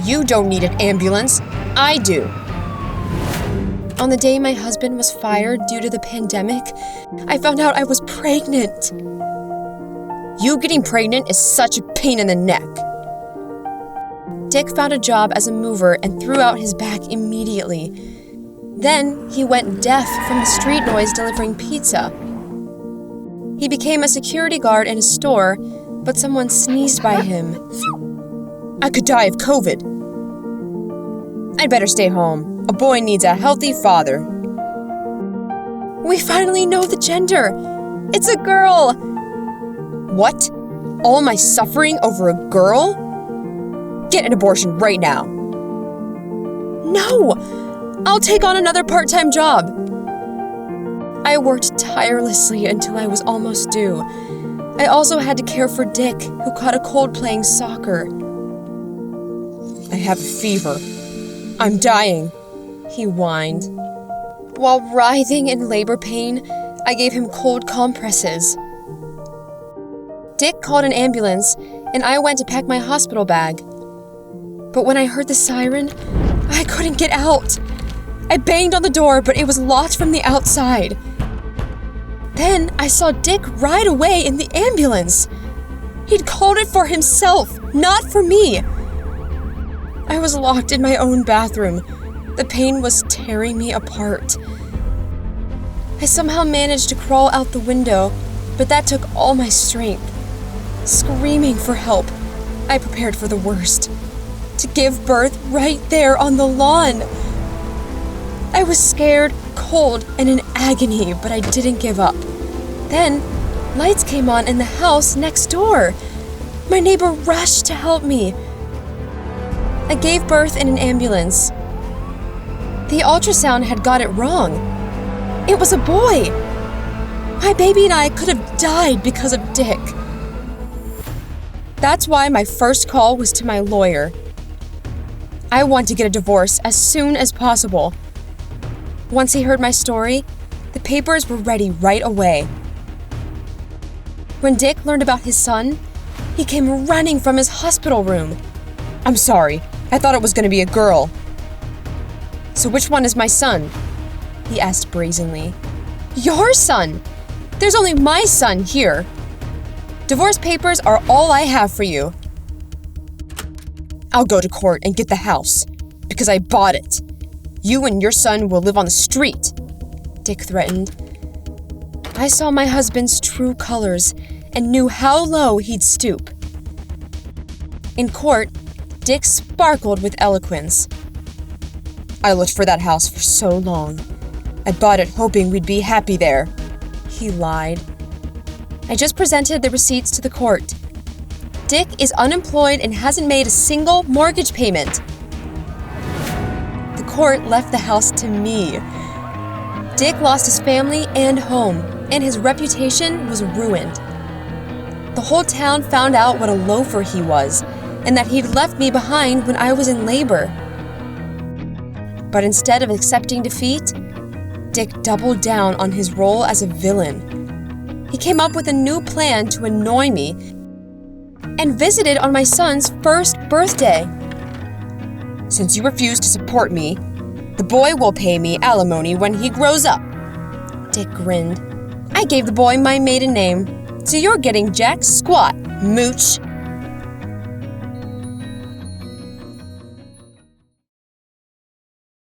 You don't need an ambulance. I do. On the day my husband was fired due to the pandemic, I found out I was pregnant. You getting pregnant is such a pain in the neck. Dick found a job as a mover and threw out his back immediately. Then he went deaf from the street noise delivering pizza. He became a security guard in a store, but someone sneezed by him. I could die of COVID. I'd better stay home. A boy needs a healthy father. We finally know the gender. It's a girl. What? All my suffering over a girl? Get an abortion right now. No! I'll take on another part-time job. I worked tirelessly until I was almost due. I also had to care for Dick, who caught a cold playing soccer. I have a fever. I'm dying, he whined. While writhing in labor pain, I gave him cold compresses. Dick called an ambulance, and I went to pack my hospital bag. But when I heard the siren, I couldn't get out. I banged on the door, but it was locked from the outside. Then I saw Dick ride away in the ambulance. He'd called it for himself, not for me. I was locked in my own bathroom. The pain was tearing me apart. I somehow managed to crawl out the window, but that took all my strength. Screaming for help, I prepared for the worst. To give birth right there on the lawn. I was scared, cold, and in agony, but I didn't give up. Then, lights came on in the house next door. My neighbor rushed to help me. I gave birth in an ambulance. The ultrasound had got it wrong. It was a boy. My baby and I could have died because of Dick. That's why my first call was to my lawyer. I want to get a divorce as soon as possible. Once he heard my story, the papers were ready right away. When Dick learned about his son, he came running from his hospital room. I'm sorry, I thought it was going to be a girl. So which one is my son? He asked brazenly. Your son! There's only my son here. Divorce papers are all I have for you. I'll go to court and get the house, because I bought it. You and your son will live on the street, Dick threatened. I saw my husband's true colors and knew how low he'd stoop. In court, Dick sparkled with eloquence. I looked for that house for so long. I bought it hoping we'd be happy there. He lied. I just presented the receipts to the court. Dick is unemployed and hasn't made a single mortgage payment. The court left the house to me. Dick lost his family and home, and his reputation was ruined. The whole town found out what a loafer he was, and that he'd left me behind when I was in labor. But instead of accepting defeat, Dick doubled down on his role as a villain. He came up with a new plan to annoy me and visited on my son's first birthday. Since you refuse to support me, the boy will pay me alimony when he grows up. Dick grinned. I gave the boy my maiden name, so you're getting jack squat, mooch.